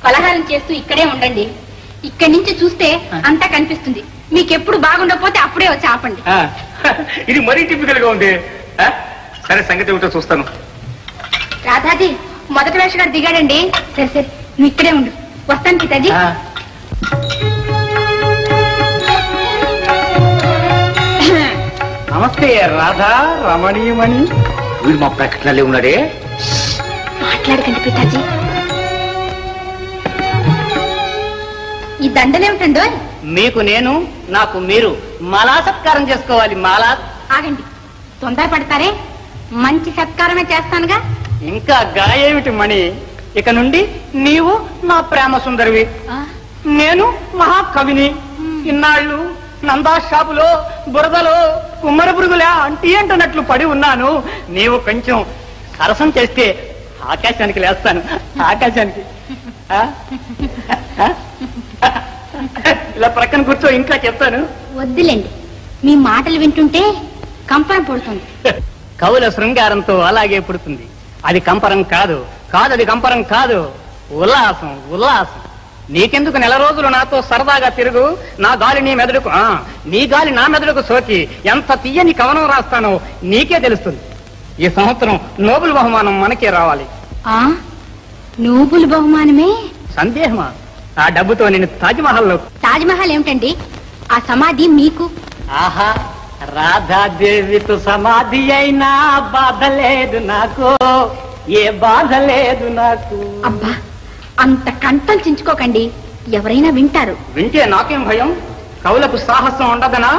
పలహారం చేస్తూ ఇక్కడే ఉండండి. ఇక్కడి నుంచి చూస్తే అంతా కనిపిస్తుంది. మీకెప్పుడు బాగుండకపోతే అప్పుడే వచ్చి ఆపండి. ఇది మరీ టిపికల్ గా ఉంది. సరే, సంగతి ఏమిటో చూస్తాను. రాధాజీ, మొదటి వేషగాడు దిగాడండి. సరే సరే, నువ్వు ఇక్కడే ఉండు. వస్తాను పితాజీ. నమస్తే రాధా రమణీయమణి. వీడు మా ప్రకటనలే ఉన్నాడే. మాట్లాడకండి పితాజీ. ఈ దండలేమిటండో? మీకు నేను, నాకు మీరు. మాలా సత్కారం చేసుకోవాలి. మాలా. ఆగండి, తొందర పడతారే. మంచి సత్కారమే చేస్తానుగా. ఇంకా గాయేమిటి మణి? ఇక నుండి నీవు నా ప్రేమ సుందరివి, నేను మహాకవిని. ఇన్నాళ్ళు నందా షాపులో బురదలో కుమ్మర పురుగులా అంటీ అంటున్నట్లు పడి ఉన్నాను. నీవు కొంచెం సరసం చేస్తే ఆకాశానికి లేస్తాను. ఆకాశానికి. ఇలా ప్రక్కన కూర్చో, ఇంకా చెప్తాను. వద్దులేండి, మీ మాటలు వింటుంటే కంపన పుడుతుంది. కవుల శృంగారంతో అలాగే పుడుతుంది. అది కంపరం కాదు, అది కంపరం కాదు. ఉల్లాసం, ఉల్లాసం. నీకెందుకు నెల రోజులు నాతో సరదాగా తిరుగు. నా గాలి నీ మెదడుకు, నీ గాలి నా మెదడుకు సోకి ఎంత తీయని కవనం రాస్తానో నీకే తెలుస్తుంది. ఈ సంవత్సరం నోబెల్ బహుమానం మనకే రావాలి. నోబెల్ బహుమానమే? సందేహమా? ఆ డబ్బుతో నేను తాజ్మహల్లో. తాజ్మహల్ ఏమిటండి? ఆ సమాధి మీకు. ఆహా, రాధాదేవితో సమాధి అయినా బాధ లేదు నాకు, ఏ బాధ లేదు నాకు. అబ్బా, అంత కంఠం చించుకోకండి, ఎవరైనా వింటారు. వింటే నాకేం భయం? కవులకు సాహసం ఉండదనా?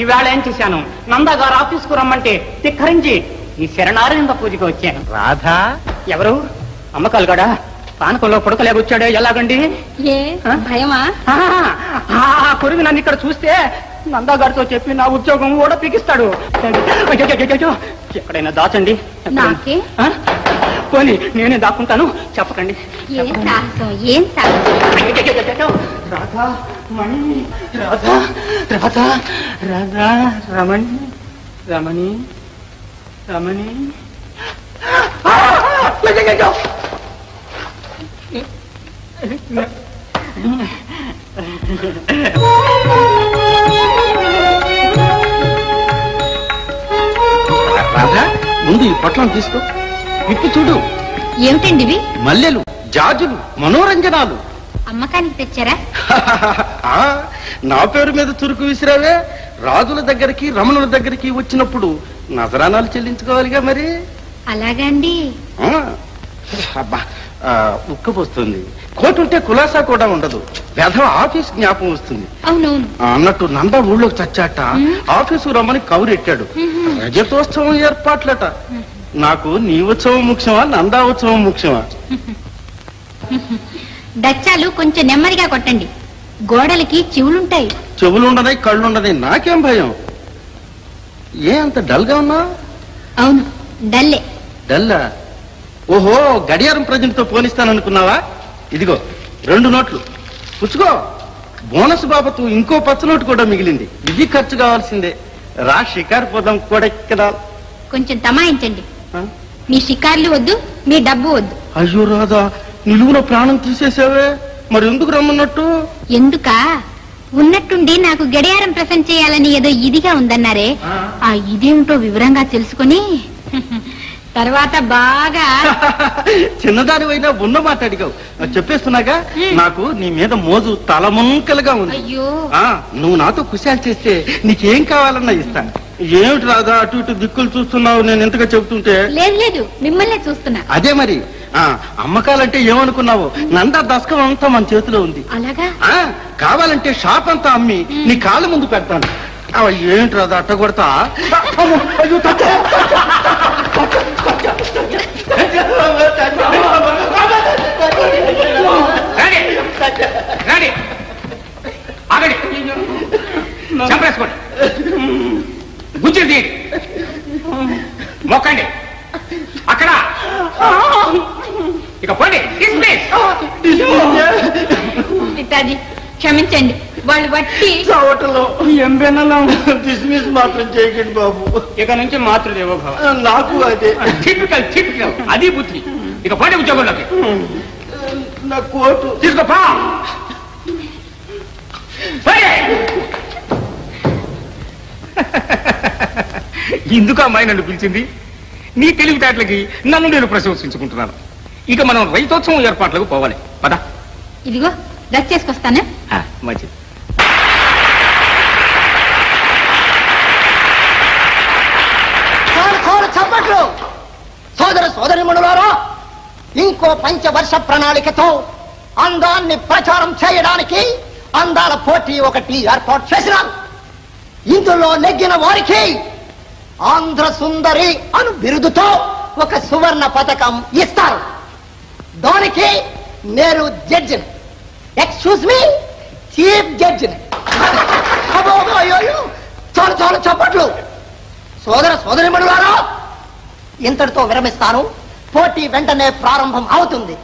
ఈవేళ ఏం చేశాను, నందగారు ఆఫీస్కు రమ్మంటే తిక్కరించి ఈ శరణారవింద పూజకి వచ్చాను. రాధా ఎవరు? అమ్మకాలు కూడా పానకంలో పుడకలేకొచ్చాడే, ఎలాగండి? ఏ భయమా? కొరుగు నన్ను ఇక్కడ చూస్తే నందగారితో చెప్పి నా ఉద్యోగం కూడా పీకిస్తాడు. ఎక్కడైనా దాచండి. నాకే? పోనీ నేనే దాక్కుంటాను, చెప్పకండి. ఏం సాహసం, ఏం సాహసం? రాధా మణి, రాధా రాధా రాధా రమణి, రమణి రమణి. రాధా, ముందు ఈ పొట్లం తీసుకో, విప్పి చూడు. ఏమిటండి ఇవి? మల్లెలు, జాజులు, మనోరంజనాలు. అమ్మకానికి తెచ్చారా? నా పేరు మీద చురుకు విసిరావే. రాజుల దగ్గరికి రమణుల దగ్గరికి వచ్చినప్పుడు నజరానాలు చెల్లించుకోవాలిగా మరి. అలాగా అండి. అబ్బా, ఉక్కపోస్తుంది. కోటుంటే కులాసా కూడా ఉండదు. వేధవ ఆఫీస్ జ్ఞాపకం వస్తుంది. అవునవును. అన్నట్టు నంద ఊళ్ళోకి చచ్చాట. ఆఫీసు రమ్మని కౌరెట్టాడు. రజతోత్సవం ఏర్పాట్లట. నాకు నీ ఉత్సవం ముఖ్యమా, నందా ఉత్సవం ముఖ్యమా? డచ్చాలు కొంచెం నెమ్మదిగా కొట్టండి, గోడలకి చెవులుంటాయి. చెవులుండదాయి, కళ్ళుండదాయి, నాకేం భయం. ఏ అంత డల్ గా ఉన్నా? అవును, డల్లే. డల్లా? ఓహో, గడియారం ప్రజలతో పోనిస్తాననుకున్నావా? ఇదిగో 2 నోట్లు పుచ్చుకో. బోనస్ బాబతు ఇంకో 10 నోటు కూడా మిగిలింది. ఇది ఖర్చు కావాల్సిందే. రా, షికారు పోదాం కూడా ఇక్కడ. కొంచెం తమాయించండి. మీ షికార్లు వద్దు, మీ డబ్బు వద్దు. అయ్యో రాధా, నిలువున ప్రాణం తీసేసావే. మరి ఎందుకు రమ్మన్నట్టు? ఎందుకా? ఉన్నట్టుండి నాకు గడియారం ప్రసెంట్ చేయాలని ఏదో ఇదిగా ఉందన్నారే, ఆ ఇదేమిటో వివరంగా తెలుసుకుని తర్వాత బాగా. చిన్నదానివైనా ఉన్న మాట అడిగావు. చెప్పేస్తున్నాగా, నాకు నీ మీద మోజు తలముంకలుగా ఉంది. అయ్యో, నువ్వు నాతో కుశాలు చేస్తే నీకేం కావాలన్నా ఇస్తాను. ఏమిటి రాదా అటు ఇటు దిక్కులు చూస్తున్నావు నేను ఎంతగా చెబుతుంటే? లేదు లేదు, మిమ్మల్నే చూస్తున్నా. అదే మరి, అమ్మకాలంటే ఏమనుకున్నావు? నందా దశకం అంతా మన చేతిలో ఉంది. అలాగా? కావాలంటే షాప్ అంతా అమ్మి నీ కాళ్ళ ముందు పెడతాను. ఏంటి రాదా అట్ట కొడతా? చంపేసుకోండి, గుజ్జు తీయండి, మొక్కండి అక్కడ. ఇక పోండి. పితాజీ క్షమించండి, వాళ్ళు బట్టి చావటంలో ఎంబెనలో డిస్మిస్ మాత్రం చేయకండి బాబు. ఇక నుంచి మాతృదేవో భవ. నాకు అదే టిపికల్ టిపికల్, అది బుద్ధి. ఇక పోటీ ఉద్యోగంలోకి. నా కోటు తీసుకోపా. ఎందుకు అమ్మాయి నన్ను పిలిచింది? నీ తెలివితేటలకి నన్ను నేను ప్రశంసించుకుంటున్నాను. ఇక మనం రైతోత్సవం ఏర్పాట్లకు పోవాలి. పద. ఇదిగో డ్రెస్ చేసుకొస్తాను. మంచిది. చప్పట్లు. సోదర సోదరిమణులారా, ఇంకో పంచవర్ష ప్రణాళికతో అందాన్ని ప్రచారం చేయడానికి అందాల పోటీ ఒకటి ఏర్పాటు చేసినారు. ఇందులో నెగ్గిన వారికి ఆంధ్ర సుందరి అను బిరుదుతో ఒక సువర్ణ పథకం ఇస్తారు. దానికి నేను జడ్జిని. Excuse me, chief జడ్జిని. చాలు చాలు చప్పట్లు. సోదర సోదరిమణులారా, ఇంతటితో విరమిస్తాను. పోటీ వెంటనే ప్రారంభం అవుతుంది.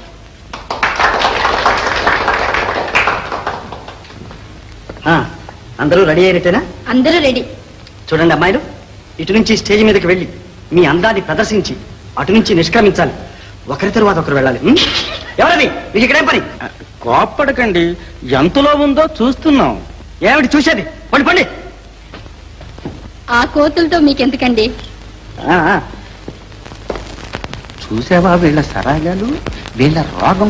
అందరూ రెడీ అయినట్టేనా? అందరూ రెడీ. చూడండి అమ్మాయిలు, ఇటు నుంచి స్టేజ్ మీదకి వెళ్ళి మీ అందాన్ని ప్రదర్శించి అటు నుంచి నిష్క్రమించాలి. ఒకరి తరువాత ఒకరు వెళ్ళాలి. ఎవరది? మీకు ఇక్కడేం పని? కోప్పడకండి, ఎంతలో ఉందో చూస్తున్నాం. ఏమిటి చూసేది? పండి పండి. ఆ కోతులతో మీకెందుకండి? చూసావా వీళ్ళ సరాగాలు, వీళ్ళ రోగం.